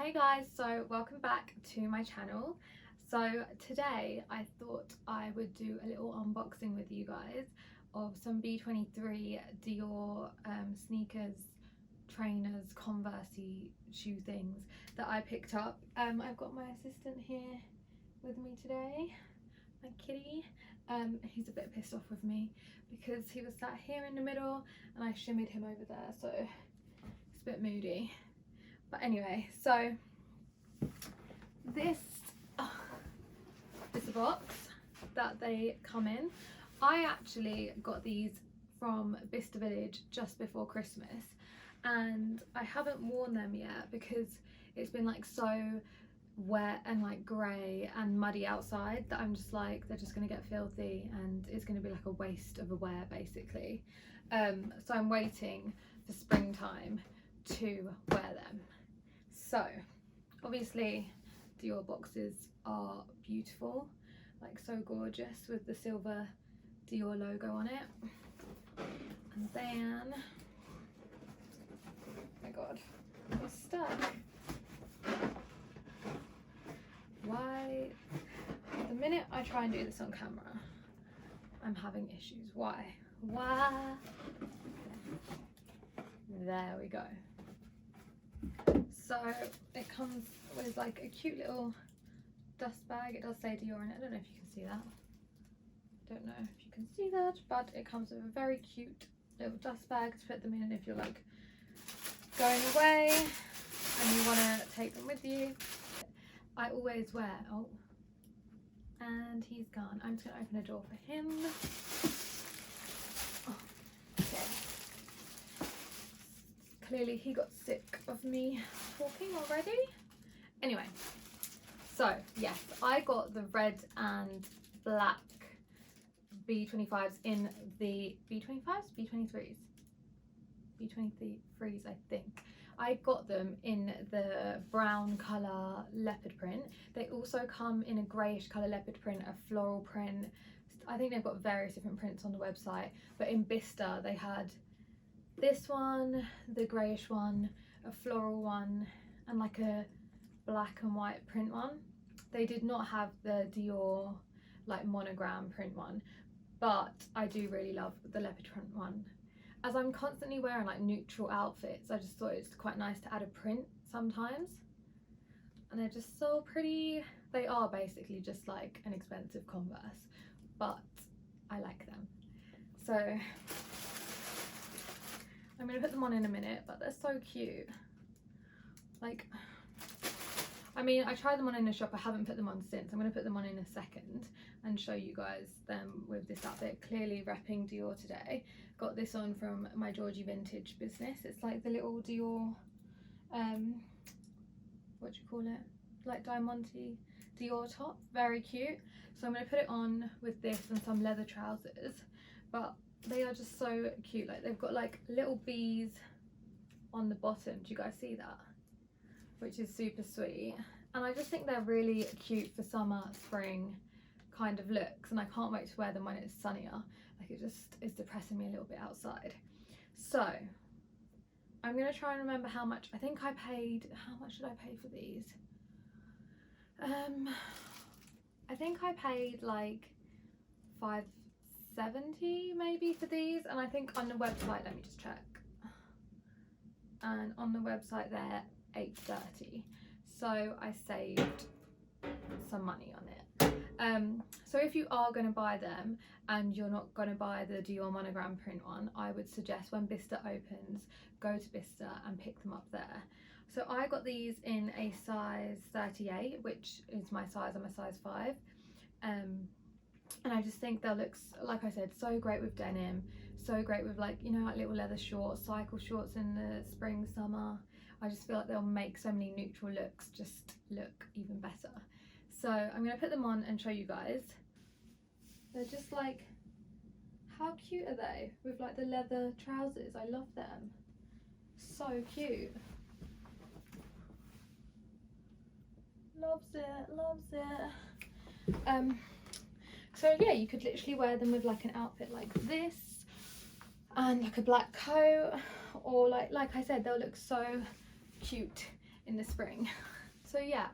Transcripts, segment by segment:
Hey guys, so welcome back to my channel. So today I thought I would do a little unboxing with you guys of some B23 Dior sneakers, trainers, Converse-y shoe things that I picked up. I've got my assistant here with me today, my kitty. He's a bit pissed off with me because he was sat here in the middle and I shimmied him over there, so it's a bit moody. But anyway, so this is the box that they come in. I actually got these from Bicester Village just before Christmas and I haven't worn them yet because it's been like so wet and like grey and muddy outside that I'm just like, they're just gonna get filthy and it's gonna be like a waste of a wear basically. So I'm waiting for springtime to wear them. So obviously Dior boxes are beautiful, like so gorgeous with the silver Dior logo on it. And then, oh my god, it's stuck. Why? The minute I try and do this on camera, I'm having issues. Why? There we go. So it comes with like a cute little dust bag. It does say Dior in it. I don't know if you can see that. I don't know if you can see that, but it comes with a very cute little dust bag to put them in if you're like going away and you want to take them with you. I always wear, oh, and he's gone. I'm just going to open a door for him. Oh, okay. Clearly he got sick of me talking already. Anyway, so yes, I got the red and black B25s in the B23s, I think. I got them in the brown colour leopard print. They also come in a greyish colour leopard print, a floral print. I think they've got various different prints on the website, but in Bicester they had this one, the greyish one, a floral one, and like a black and white print one. They did not have the Dior like monogram print one, but I do really love the leopard print one. As I'm constantly wearing like neutral outfits, I just thought it's quite nice to add a print sometimes. And they're just so pretty. They are basically just like an expensive Converse, but I like them. So I'm going to put them on in a minute, but they're so cute. Like, I mean, I tried them on in the shop. I haven't put them on since. I'm going to put them on in a second and show you guys them with this outfit. Clearly repping Dior today. Got this on from my Georgie Vintage business. It's like the little Dior, what do you call it? Like Diamante Dior top. Very cute. So I'm going to put it on with this and some leather trousers. But they are just so cute. Like they've got like little bees on the bottom. Do you guys see that? Which is super sweet. And I just think they're really cute for summer, spring kind of looks. And I can't wait to wear them when it's sunnier. Like it just is depressing me a little bit outside. So I'm going to try and remember how much. I think I paid, how much did I pay for these? I think I paid like $5.70 maybe for these, and I think on the website, let me just check, and on the website they're $8.30, so I saved some money on it. So if you are going to buy them and you're not going to buy the Dior monogram print one, I would suggest when Bicester opens, go to Bicester and pick them up there. So I got these in a size 38, which is my size. I'm a size 5. And I just think they'll look, like I said, so great with denim, so great with like, you know, like little leather shorts, cycle shorts in the spring, summer. I just feel like they'll make so many neutral looks just look even better. So I'm going to put them on and show you guys. They're just like, how cute are they with like the leather trousers? I love them. So cute. Loves it, loves it. So yeah, you could literally wear them with like an outfit like this and like a black coat, or like I said, they'll look so cute in the spring. So yeah,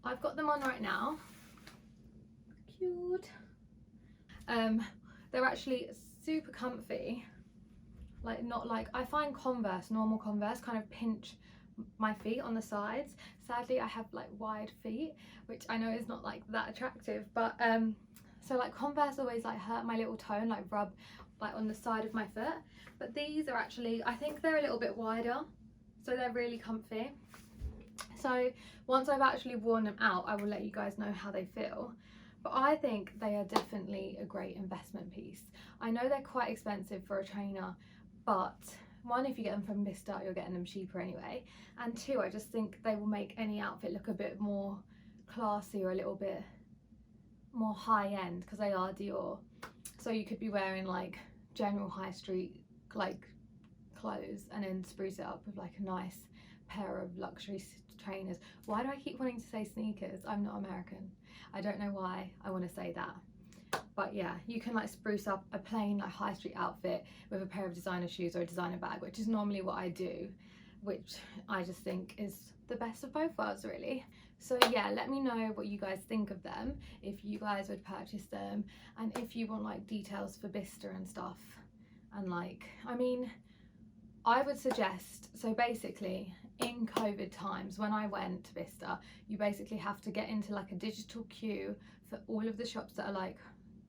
I've got them on right now. Cute. They're actually super comfy. Like, not like, I find Converse, normal Converse, kind of pinch my feet on the sides. Sadly, I have like wide feet, which I know is not like that attractive, but so like Converse always like hurt my little toe and like rub like on the side of my foot. But these are actually, I think they're a little bit wider, so they're really comfy. So once I've actually worn them out, I will let you guys know how they feel. But I think they are definitely a great investment piece. I know they're quite expensive for a trainer, but one, if you get them from Bicester, you're getting them cheaper anyway. And two, I just think they will make any outfit look a bit more classy or a little bit more high end, because they are Dior. So you could be wearing like general high street like clothes and then spruce it up with like a nice pair of luxury trainers. Why do I keep wanting to say sneakers? I'm not American. I don't know why I want to say that. But yeah, you can like spruce up a plain like high street outfit with a pair of designer shoes or a designer bag, which is normally what I do, which I just think is the best of both worlds really. So yeah, let me know what you guys think of them, if you guys would purchase them, and if you want like details for Bicester and stuff. And like, I mean, I would suggest, so basically in COVID times when I went to Bicester, you basically have to get into like a digital queue for all of the shops that are like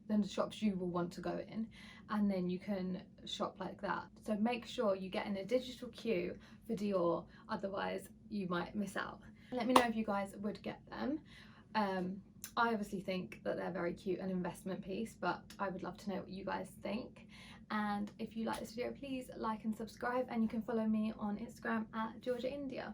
the shops you will want to go in, and then you can shop like that. So make sure you get in a digital queue for Dior, otherwise you might miss out. Let me know if you guys would get them. I obviously think that they're very cute, an investment piece, but I would love to know what you guys think. And if you like this video, please like and subscribe, and you can follow me on Instagram at Georgia India.